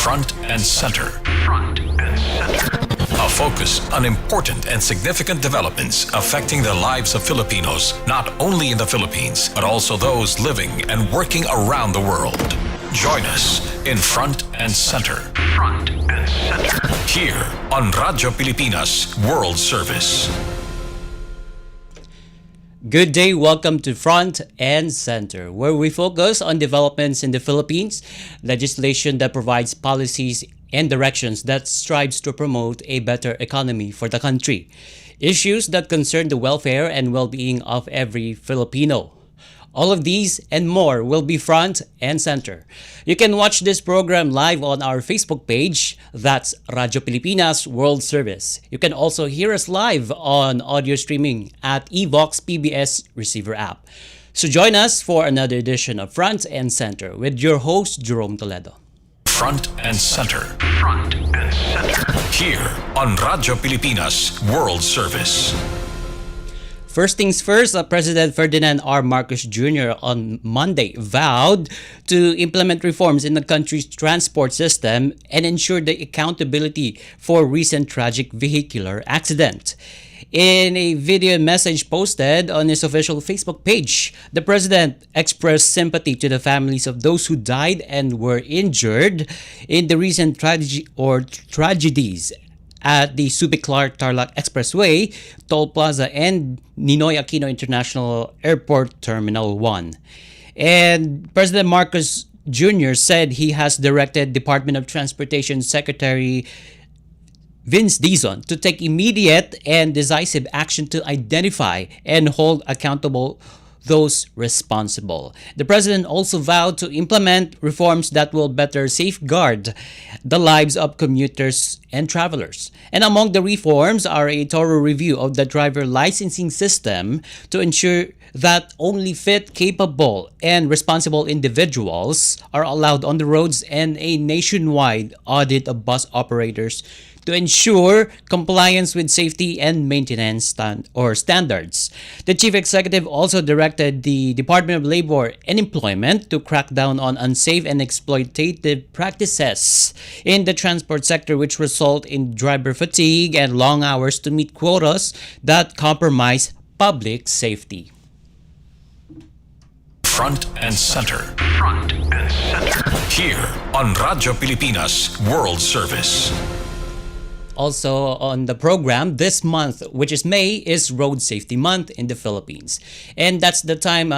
Front and Center. Front and Center. A focus on important and significant developments affecting the lives of Filipinos, not only in the Philippines, but also those living and working around the world. Join us in Front and Center. Front and Center. Here on Radyo Pilipinas World Service. Good day, welcome to Front and Center, where we focus on developments in the Philippines, legislation that provides policies and directions that strives to promote a better economy for the country, issues that concern the welfare and well-being of every Filipino. All of these and more will be Front and Center. You can watch this program live on our Facebook page. That's Radyo Pilipinas World Service. You can also hear us live on audio streaming at Evox PBS Receiver app. So join us for another edition of Front and Center with your host, Jerome Toledo. Front and Center. Front and Center. Here on Radyo Pilipinas World Service. First things first, President Ferdinand R. Marcos Jr. on Monday vowed to implement reforms in the country's transport system and ensure the accountability for recent tragic vehicular accident. In a video message posted on his official Facebook page, the president expressed sympathy to the families of those who died and were injured in the recent tragedies at the Subic-Tarlac Expressway, Toll Plaza, and Ninoy Aquino International Airport Terminal 1. And President Marcos Jr. said he has directed Department of Transportation Secretary Vince Dizon to take immediate and decisive action to identify and hold accountable those responsible. The president also vowed to implement reforms that will better safeguard the lives of commuters and travelers. And among the reforms are a thorough review of the driver licensing system to ensure that only fit, capable, and responsible individuals are allowed on the roads, and a nationwide audit of bus operators to ensure compliance with safety and maintenance standards. The chief executive also directed the Department of Labor and Employment to crack down on unsafe and exploitative practices in the transport sector, which result in driver fatigue and long hours to meet quotas that compromise public safety. Front and Center. Front and Center. Here on Radyo Pilipinas World Service. Also on the program this month, which is May, is Road Safety Month in the Philippines. And that's the time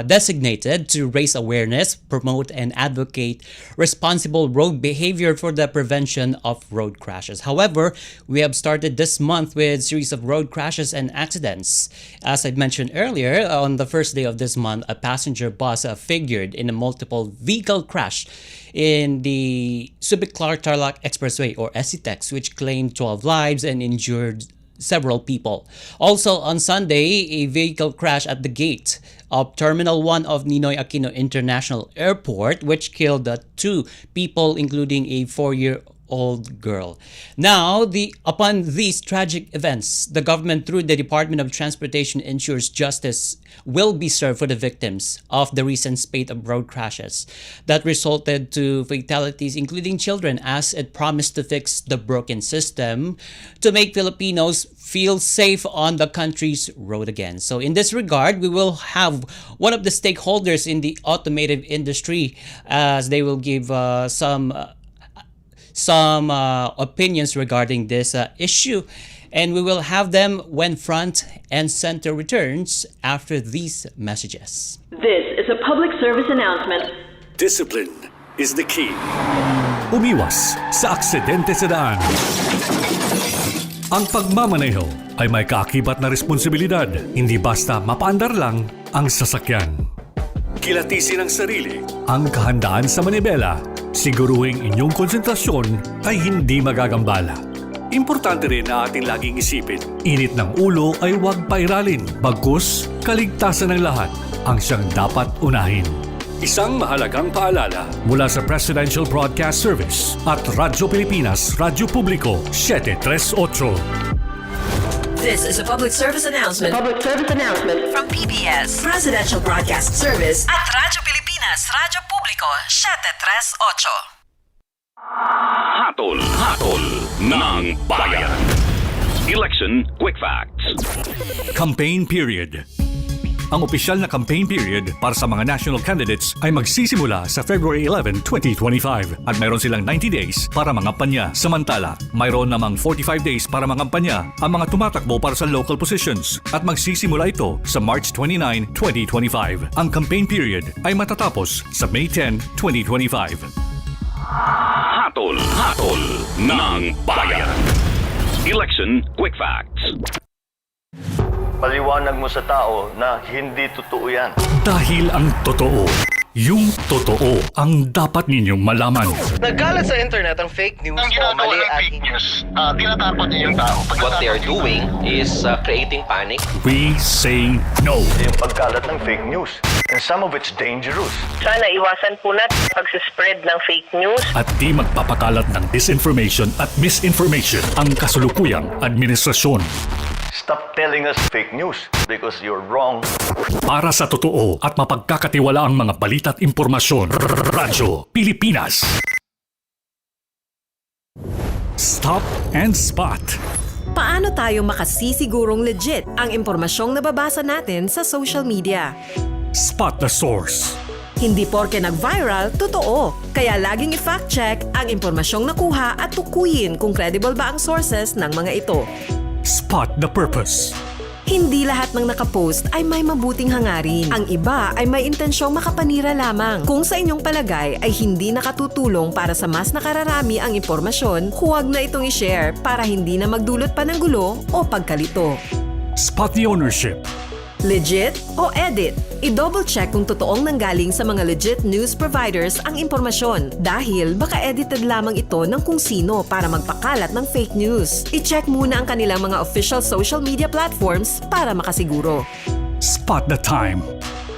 designated to raise awareness, promote, and advocate responsible road behavior for the prevention of road crashes. However, we have started this month with a series of road crashes and accidents. As I mentioned earlier, on the first day of this month, a passenger bus figured in a multiple vehicle crash in the Subic-Tarlac Expressway, or SCTEX, which claimed 12 lives and injured several people. Also on Sunday, a vehicle crash at the gate of Terminal 1 of Ninoy Aquino International Airport, which killed 2 people, including a 4-year-old girl. Now, upon these tragic events, the government, through the Department of Transportation, ensures justice will be served for the victims of the recent spate of road crashes that resulted to fatalities, including children, as it promised to fix the broken system to make Filipinos feel safe on the country's road again. So in this regard, we will have one of the stakeholders in the automotive industry as they will give some opinions regarding this issue. And we will have them when Front and Center returns after these messages. This is a public service announcement. Discipline is the key. Umiwas sa aksidente sa daan. Ang pagmamaneho ay may kaakibat na responsibilidad. Hindi basta mapaandar lang ang sasakyan. Kilatisin ang sarili, ang kahandaan sa manibela. Siguruhing inyong konsentrasyon ay hindi magagambala. Importante rin na ating laging isipin, init ng ulo ay huwag pairalin, bagkus kaligtasan ng lahat ang siyang dapat unahin. Isang mahalagang paalala mula sa Presidential Broadcast Service at Radyo Pilipinas, Radyo Publiko, 738. This is a public service announcement. Public service announcement From PBS, Presidential Broadcast Service at Radyo Pilipinas, Radyo Publiko, 738. Hatol ng bayan. Election Quick Facts. Campaign period. Ang opisyal na campaign period para sa mga national candidates ay magsisimula sa February 11, 2025 at mayroon silang 90 days para mangampanya. Samantala, mayroon namang 45 days para mangampanya ang mga tumatakbo para sa local positions at magsisimula ito sa March 29, 2025. Ang campaign period ay matatapos sa May 10, 2025. Hatol ng bayan. Election Quick Facts. Paliwanag mo sa tao na hindi totoo yan. Dahil ang totoo, yung totoo ang dapat ninyong malaman. Nagkalat sa internet ang fake news Ang o ginagawa mali ng at fake news, tinatapon niyo yung tao. What they are doing is creating panic. We say no. Yung pagkalat ng fake news. And some of it's dangerous. Sana iwasan po natin pag-spread ng fake news. At di magpapakalat ng disinformation at misinformation ang kasulukuyang administrasyon. Stop telling us fake news because you're wrong. Para sa totoo at mapagkakatiwalaang mga balita at impormasyon, Radyo Pilipinas. Stop and Spot. Paano tayo makasisigurong legit ang impormasyong nababasa natin sa social media? Spot the source. Hindi porke nag-viral, totoo. Kaya laging i-fact check ang impormasyong nakuha at tukuyin kung credible ba ang sources ng mga ito. Spot the purpose. Hindi lahat ng nakapost ay may mabuting hangarin. Ang iba ay may intensyong makapanira lamang. Kung sa inyong palagay ay hindi nakatutulong para sa mas nakararami ang impormasyon, huwag na itong i-share para hindi na magdulot pa ng gulo o pagkalito. Spot the ownership. Legit o edit? I-double check kung totoong nanggaling sa mga legit news providers ang impormasyon dahil baka edited lamang ito ng kung sino para magpakalat ng fake news. I-check muna ang kanilang mga official social media platforms para makasiguro. Spot the time.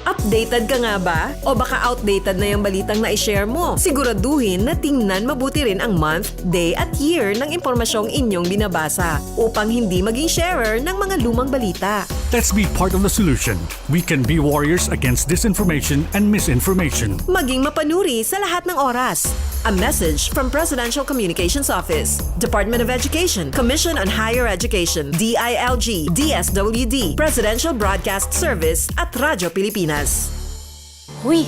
Updated ka nga ba? O baka outdated na yung balitang na-share mo? Siguraduhin na tingnan mabuti rin ang month, day at year ng impormasyong inyong binabasa upang hindi maging sharer ng mga lumang balita. Let's be part of the solution. We can be warriors against disinformation and misinformation. Maging mapanuri sa lahat ng oras. A message from Presidential Communications Office, Department of Education, Commission on Higher Education, DILG, DSWD, Presidential Broadcast Service at Radyo Pilipinas. Huy,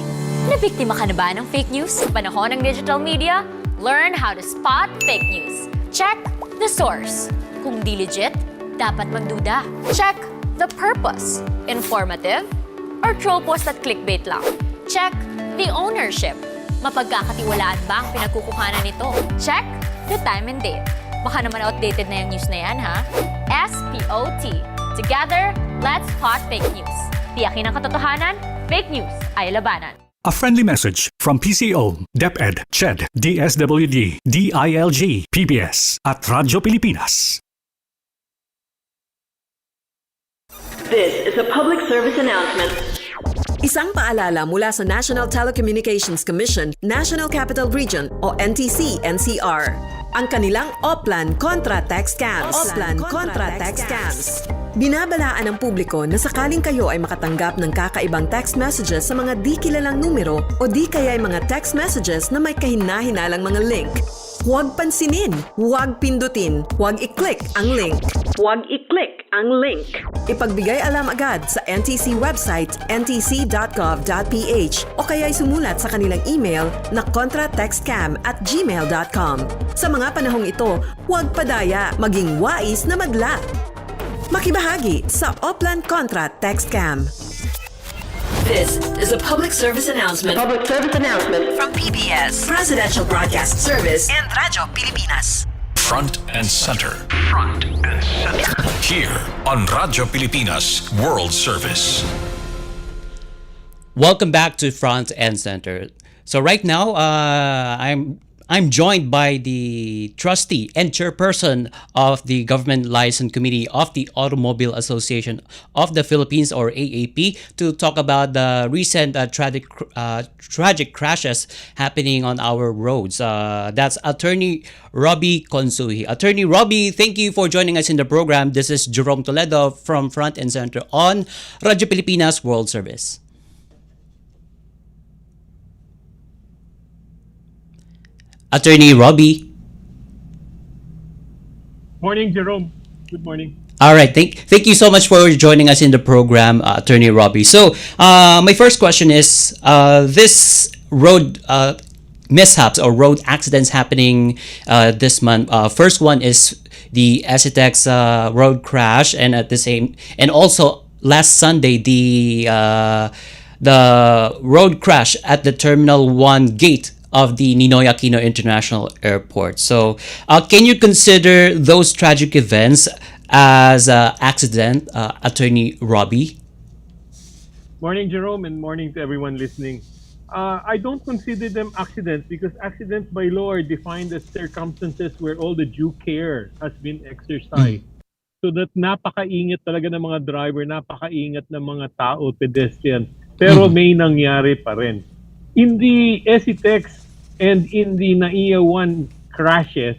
nabiktima ka na ba ng fake news? Sa panahon ng digital media, learn how to spot fake news. Check the source. Kung di legit, dapat magduda. Check the purpose. Informative or troll post at clickbait lang. Check the ownership. Mapagkakatiwalaan ba ang pinagkukuhanan nito? Check the time and date. Baka naman outdated na yung news na yan, ha? SPOT. Together, let's spot fake news. Tiyakin ang katotohanan, fake news ay labanan. A friendly message from PCO, DepEd, CHED, DSWD, DILG, PBS at Radyo Pilipinas. This is a public service announcement. Isang paalala mula sa National Telecommunications Commission, National Capital Region o NTC-NCR. Ang kanilang Oplan Contra Text Scams. Oplan Contra Text Scams. Binabalaan ng publiko na sakaling kayo ay makatanggap ng kakaibang text messages sa mga di kilalang numero o di kaya ay mga text messages na may kahina-hinalang mga link. Huwag pansinin, huwag pindutin, huwag i-click ang link. Huwag i-click ang link. Ipagbigay alam agad sa NTC website ntc.gov.ph o kaya'y sumulat sa kanilang email na contratextcam@gmail.com. Sa mga panahong ito, huwag padaya, maging wais na madla. Makibahagi sa Oplan Contra Text Scam. This is a public service announcement Public service announcement from PBS, Presidential Broadcast Service, and Radyo Pilipinas. Front and center. Front and center. Here on Radyo Pilipinas World Service. Welcome back to Front and Center. So right now, I'm joined by the trustee and chairperson of the Government Liaison Committee of the Automobile Association of the Philippines, or AAP, to talk about the recent tragic crashes happening on our roads. That's Attorney Robbie Consuhi. Attorney Robbie, thank you for joining us in the program. This is Jerome Toledo from Front and Center on Radyo Pilipinas World Service. Attorney Robbie. Morning, Jerome. Good morning. All right. Thank you so much for joining us in the program, Attorney Robbie. So, my first question is this road mishaps or road accidents happening this month. First one is the Esitex road crash, and at the same, and also last Sunday the road crash at the Terminal 1 gate of the Ninoy Aquino International Airport. So, can you consider those tragic events as an accident, Attorney Robbie? Morning, Jerome, and morning to everyone listening. I don't consider them accidents because accidents by law are defined as circumstances where all the due care has been exercised. So that napakaingat talaga ng mga driver, napakaingat ng mga tao, pedestrian. Pero may nangyari pa rin. In the Esitex and in the NAIA 1 crashes,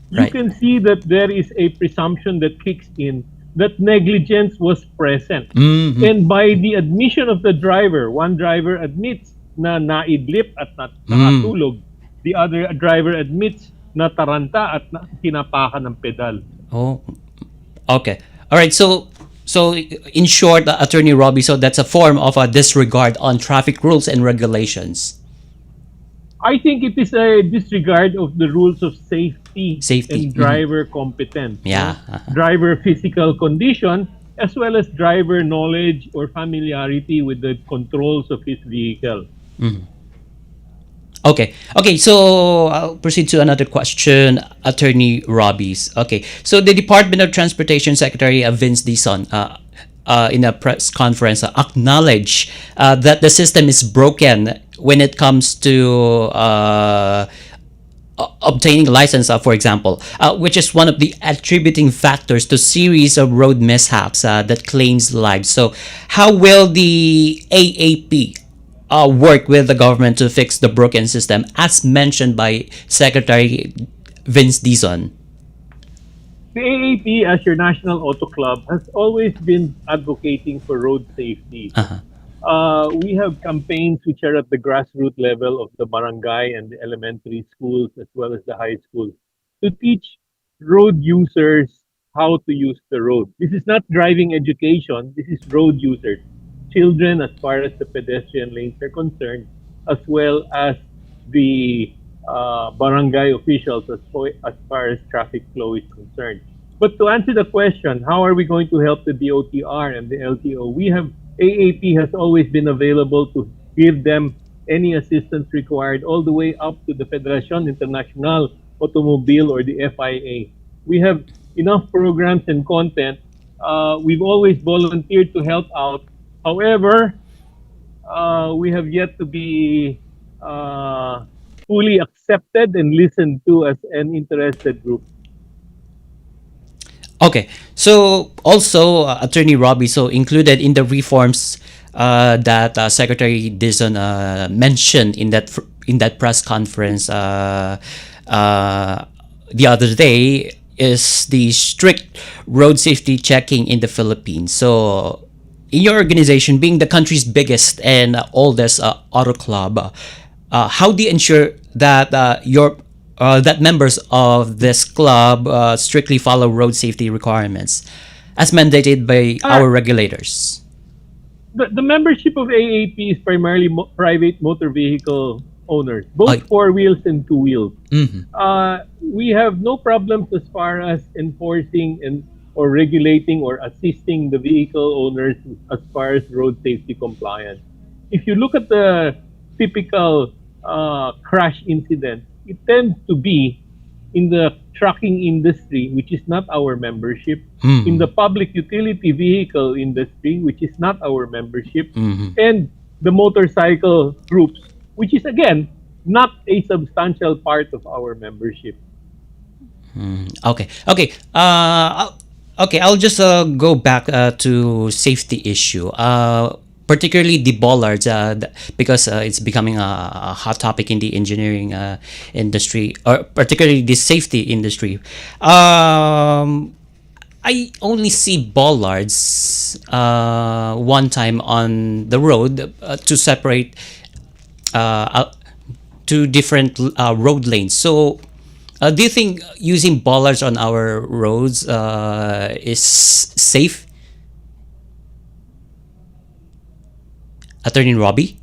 you can see that there is a presumption that kicks in that negligence was present. And by the admission of the driver, one driver admits na naidlip at nakatulog. The other driver admits na taranta at tinapakan ng pedal. Oh, okay. All right. So in short, Attorney Robbie, so that's a form of a disregard on traffic rules and regulations. I think it is a disregard of the rules of safety and driver competence. Yeah. Driver physical condition, as well as driver knowledge or familiarity with the controls of his vehicle. Okay, so I'll proceed to another question, Attorney Robbies. Okay, so the Department of Transportation Secretary Vince Dizon in a press conference acknowledged that the system is broken when it comes to obtaining a license, for example, which is one of the attributing factors to series of road mishaps that claims lives. So how will the AAP work with the government to fix the broken system, as mentioned by Secretary Vince Dizon? The AAP, as your National Auto Club, has always been advocating for road safety. We have campaigns which are at the grassroots level of the barangay and the elementary schools as well as the high schools to teach road users how to use the road. This is not driving education, this is road users. Children as far as the pedestrian lanes are concerned, as well as the barangay officials as far as traffic flow is concerned. But to answer the question, how are we going to help the DOTR and the LTO? We have AAP has always been available to give them any assistance required all the way up to the Federación Internacional Automobile or the FIA. We have enough programs and content. We've always volunteered to help out. However, we have yet to be fully accepted and listened to as an interested group. Okay, so also Attorney Robbie, so included in the reforms that Secretary Dizon mentioned in that press conference the other day is the strict road safety checking in the Philippines. So, in your organization, being the country's biggest and oldest auto club, how do you ensure that that members of this club strictly follow road safety requirements as mandated by our regulators? The membership of AAP is primarily private motor vehicle owners, both four wheels and two wheels. We have no problems as far as enforcing or regulating or assisting the vehicle owners as far as road safety compliance. If you look at the typical crash incident, it tends to be in the trucking industry, which is not our membership, in the public utility vehicle industry, which is not our membership, and the motorcycle groups, which is again not a substantial part of our membership. Okay. I'll just go back to safety issue. Particularly the bollards, because it's becoming a hot topic in the engineering industry, or particularly the safety industry. I only see bollards one time on the road to separate two different road lanes. So, do you think using bollards on our roads is safe, Attorney Robbie?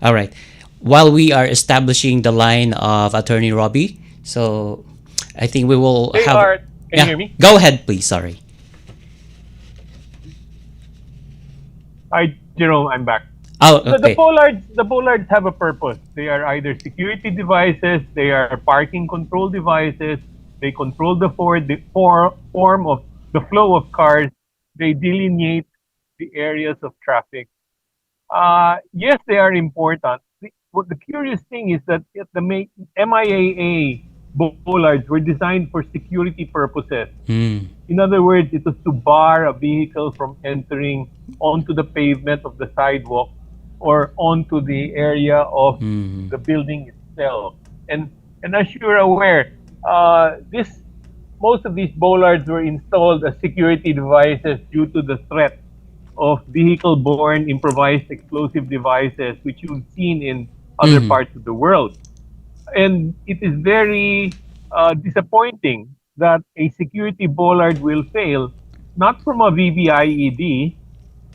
All right. While we are establishing the line of Attorney Robbie, so I think we will They have. are. Can Yeah, you hear me? go ahead, please. Sorry. Hi, Jerome. I'm back. Oh, The okay. bollards have a purpose. They are either security devices, they are parking control devices, they control the form of the flow of cars, they delineate the areas of traffic. Yes, they are important. What the curious thing is that MIAA bollards were designed for security purposes. In other words, it was to bar a vehicle from entering onto the pavement of the sidewalk or onto the area of the building itself. And as you're aware, this most of these bollards were installed as security devices due to the threat of vehicle-borne improvised explosive devices, which you've seen in other parts of the world. And it is very disappointing that a security bollard will fail, not from a VVIED,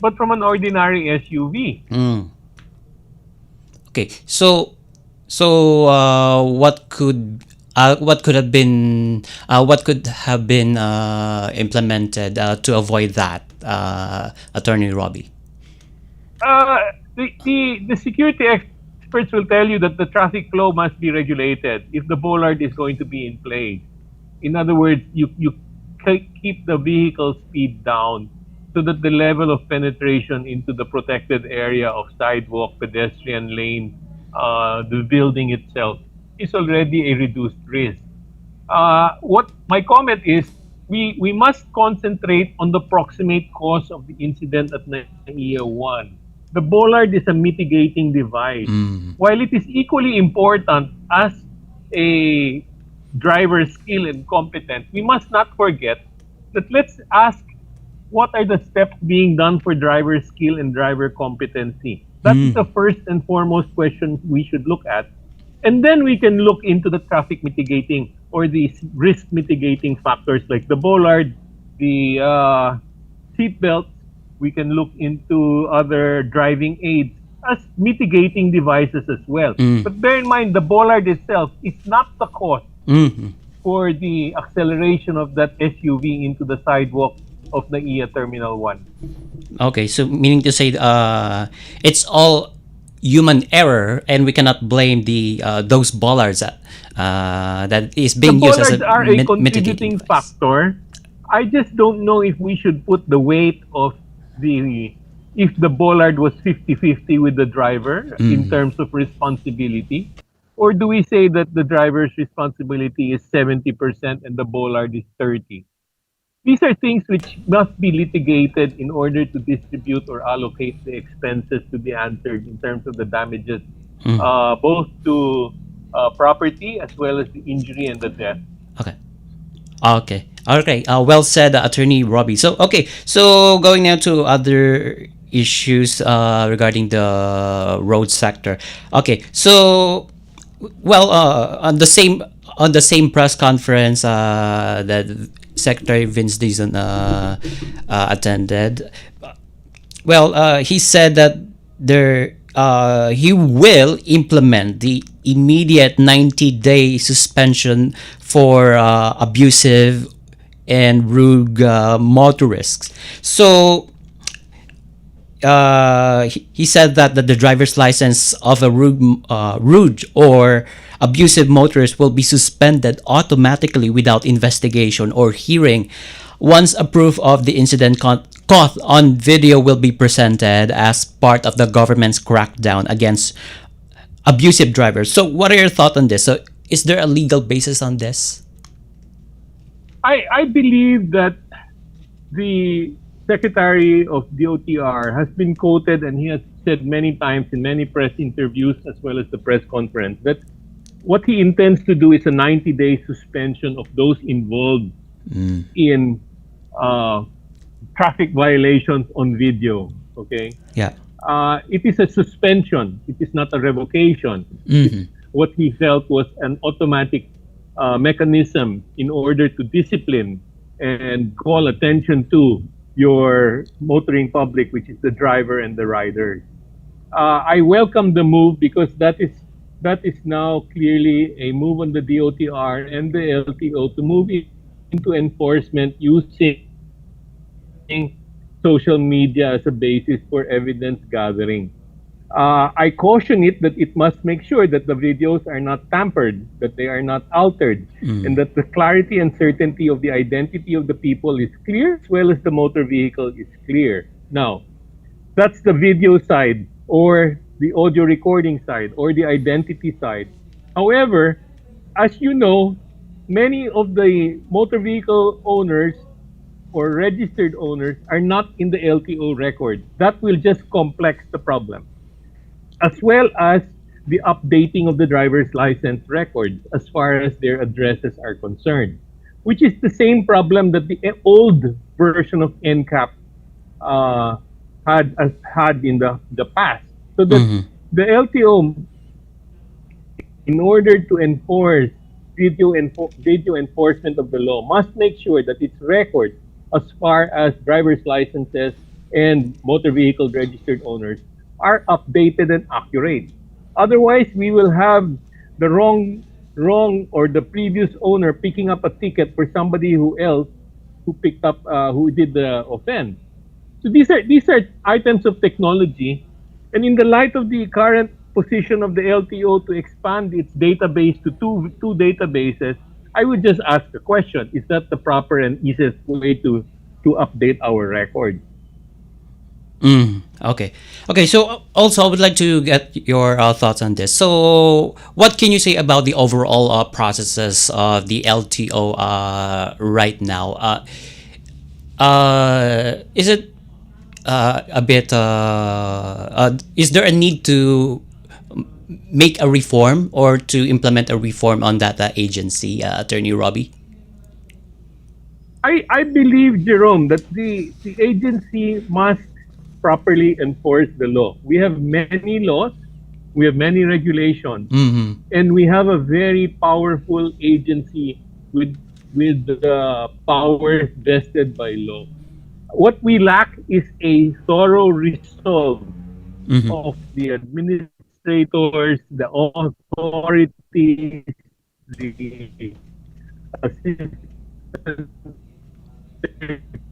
but from an ordinary SUV. Okay. So, what could have been implemented to avoid that, Attorney Robbie? The security experts will tell you that the traffic flow must be regulated if the bollard is going to be in place. In other words, you keep the vehicle speed down so that the level of penetration into the protected area of sidewalk, pedestrian lane, the building itself is already a reduced risk. What my comment is, we must concentrate on the proximate cause of the incident at NAIA 1. The bollard is a mitigating device. While it is equally important as a driver's skill and competence, we must not forget that let's ask what are the steps being done for driver skill and driver competency. That's the first and foremost question we should look at. And then we can look into the traffic mitigating or the risk mitigating factors like the bollard, the seat belts. We can look into other driving aids as mitigating devices as well. But bear in mind, the bollard itself is not the cause for the acceleration of that SUV into the sidewalk of the NAIA Terminal 1. Okay, so meaning to say, it's all human error, and we cannot blame the those bollards that is being The used as a bollards are a mitigating contributing device. factor. I just don't know if we should put the weight of if the bollard was 50-50 with the driver in terms of responsibility, or do we say that the driver's responsibility is 70% and the bollard is 30%? These are things which must be litigated in order to distribute or allocate the expenses to be answered in terms of the damages, both to property as well as the injury and the death. Okay. Okay. Well said, Attorney Robbie. So, okay. So, going now to other issues regarding the road sector. Okay. So, well, on the same press conference that Secretary Vince Dizon attended, well, he said that he will implement the immediate 90-day suspension for abusive and rude motorists. So he said that the driver's license of a rude or abusive motorist will be suspended automatically without investigation or hearing once a proof of the incident caught on video will be presented as part of the government's crackdown against abusive drivers. So what are your thoughts on this? So is there a legal basis on this? I believe that the Secretary of DOTR has been quoted, and he has said many times in many press interviews as well as the press conference, that what he intends to do is a 90-day suspension of those involved in traffic violations on video. Okay, Yeah. it is a suspension. It is not a revocation. Mm-hmm. What he felt was an automatic mechanism in order to discipline and call attention to your motoring public, which is the driver and the rider. I welcome the move because that is now clearly a move on the DOTR and the LTO to move into enforcement using social media as a basis for evidence gathering. I caution it that it must make sure that the videos are not tampered, that they are not altered, and that the clarity and certainty of the identity of the people is clear as well as the motor vehicle is clear. Now, that's the video side or the audio recording side or the identity side. However, as you know, many of the motor vehicle owners or registered owners are not in the LTO record. That will just complex the problem, as well as the updating of the driver's license records as far as their addresses are concerned, which is the same problem that the old version of NCAP uh, had in the past. So that the LTO, in order to enforce video enforcement of the law, must make sure that its records as far as driver's licenses and motor vehicle registered owners are updated and accurate. Otherwise, we will have the wrong or the previous owner picking up a ticket for somebody who did the offense. So these are items of technology, and in the light of the current position of the LTO to expand its database to two databases, I would just ask the question: is that the proper and easiest way to update our record? Okay. Okay. So also, I would like to get your thoughts on this. So, what can you say about the overall processes of the LTO right now? Is it a bit? Is there a need to make a reform or to implement a reform on that agency, Attorney Robbie? I believe, Jerome, that the agency must properly enforce the law. We have many laws, we have many regulations, and we have a very powerful agency with the powers vested by law. What we lack is a thorough resolve of the administrators, the authorities, the assistant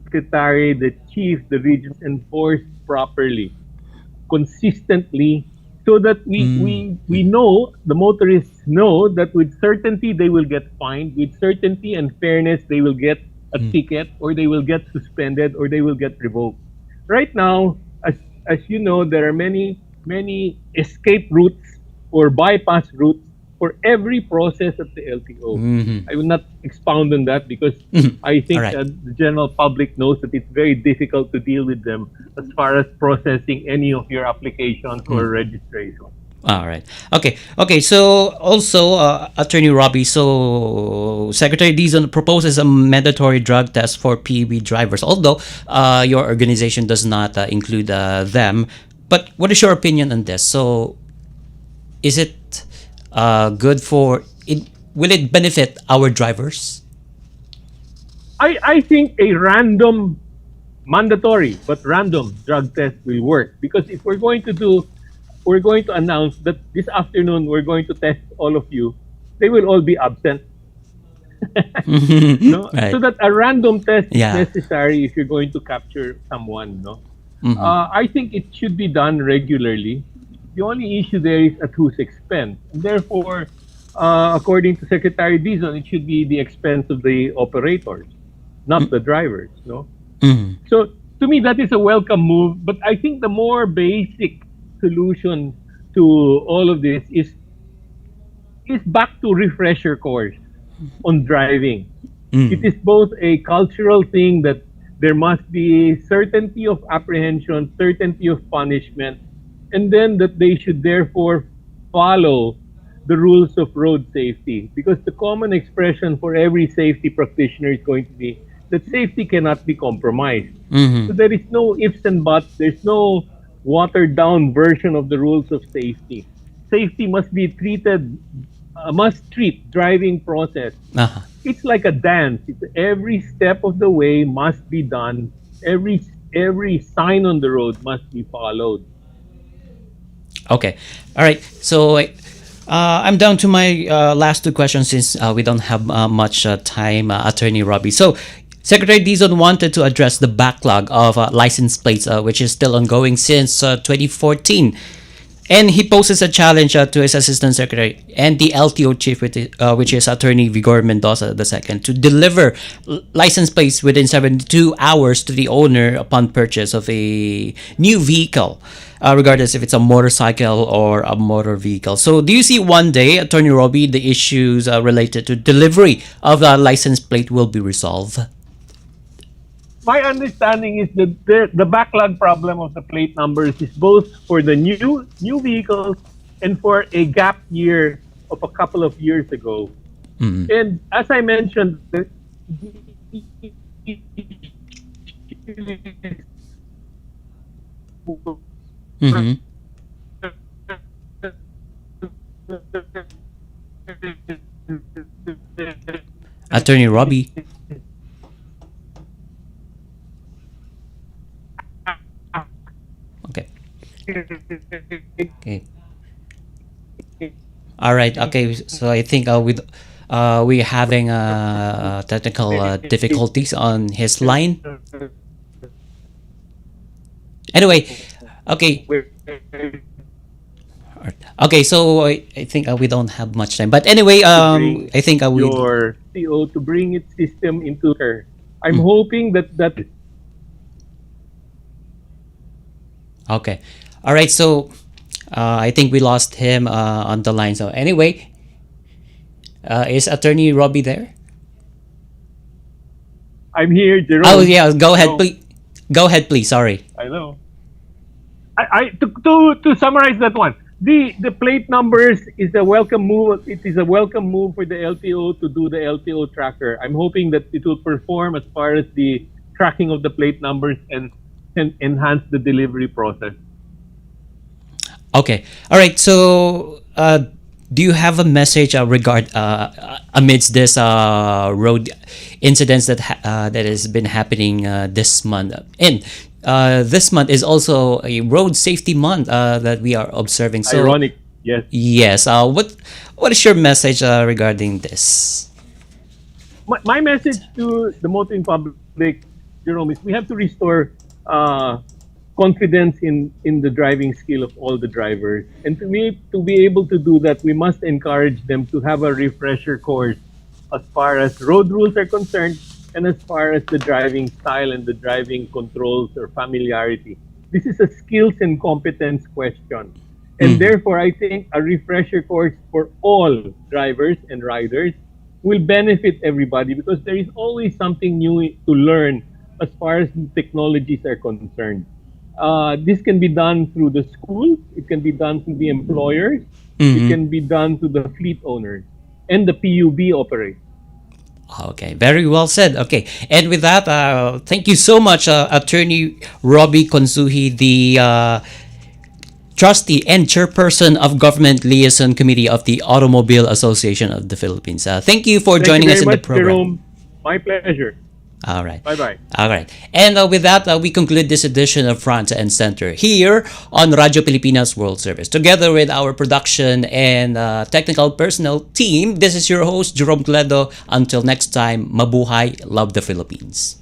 secretary, the chief, the regions enforced properly, consistently, so that we know, the motorists know that with certainty they will get fined, with certainty and fairness they will get a ticket, or they will get suspended, or they will get revoked. Right now, as you know, there are many escape routes or bypass routes for every process at the LTO. I will not expound on that because I think that the general public knows that it's very difficult to deal with them as far as processing any of your applications or registration. All right. Okay. Okay. So also, Attorney Robbie. So Secretary Dizon proposes a mandatory drug test for PEB drivers. Although your organization does not include them, but what is your opinion on this? So, is it good for it? Will it benefit our drivers? I think a random, mandatory but random drug test will work, because if we're going to announce that this afternoon we're going to test all of you, they will all be absent. No? Right. So that a random test Yeah. is necessary if you're going to capture someone. No, I think it should be done regularly. The only issue there is at whose expense. And therefore, according to Secretary Dizon, it should be the expense of the operators, not the drivers. No. So to me, that is a welcome move. But I think the more basic solution to all of this is back to refresher course on driving. It is both a cultural thing that there must be certainty of apprehension, certainty of punishment, and then that they should therefore follow the rules of road safety. Because the common expression for every safety practitioner is going to be that safety cannot be compromised. Mm-hmm. So there is no ifs and buts. There's no watered down version of the rules of safety. Safety must be treated, must treat driving process. Uh-huh. It's like a dance. Every step of the way must be done. Every sign on the road must be followed. Okay. All right. So I'm down to my last two questions since we don't have much time, Attorney Robbie. So Secretary Dizon wanted to address the backlog of license plates, which is still ongoing since 2014. And he poses a challenge to his Assistant Secretary and the LTO Chief, which is Attorney Vigor Mendoza II, to deliver license plates within 72 hours to the owner upon purchase of a new vehicle, regardless if it's a motorcycle or a motor vehicle. So do you see one day, Attorney Robbie, the issues related to delivery of the license plate will be resolved? My understanding is that the backlog problem of the plate numbers is both for the new vehicles and for a gap year of a couple of years ago. Mm-hmm. And as I mentioned, Mm-hmm. Attorney Robbie. Okay. Okay. All right. Okay. So I think we're having technical difficulties on his line. Anyway, okay. Okay. So I think we don't have much time. But anyway, I think we your CO to bring its system into her. I'm hoping that. Okay. All right. So I think we lost him on the line. So anyway, is Attorney Robbie there? I'm here, Jerome. Oh yeah. Go ahead, please. Go ahead, please. Sorry. I know. To summarize that one, the plate numbers is a welcome move. It is a welcome move for the LTO to do the LTO tracker. I'm hoping that it will perform as far as the tracking of the plate numbers and enhance the delivery process. Okay. All right. So, do you have a message amidst this road incidents that has been happening this month? And this month is also a road safety month that we are observing. So, ironic, yes. Yes. What is your message regarding this? My message to the motoring public, Jerome, is we have to restore confidence in the driving skill of all the drivers. And to be able to do that, we must encourage them to have a refresher course as far as road rules are concerned and as far as the driving style and the driving controls or familiarity. This is a skills and competence question. And therefore, I think a refresher course for all drivers and riders will benefit everybody because there is always something new to learn as far as technologies are concerned. This can be done through the schools, it can be done through the employers, it can be done through the fleet owners and the PUB operators. Okay, very well said. Okay, and with that, thank you so much, Attorney Robbie Consuhi, the trustee and chairperson of Government Liaison Committee of the Automobile Association of the Philippines. Thank you for joining us in the program. Jerome. My pleasure. All right. Bye-bye. All right. And with that, we conclude this edition of Front and Center here on Radyo Pilipinas World Service. Together with our production and technical personnel team, this is your host, Jerome Toledo. Until next time, mabuhay, love the Philippines.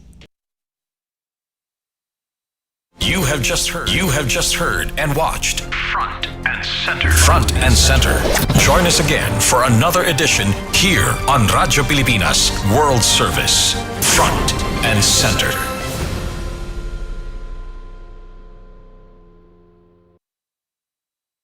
You have just heard and watched Front and Center. Front and Center. Join us again for another edition here on Radyo Pilipinas World Service. Front and Center.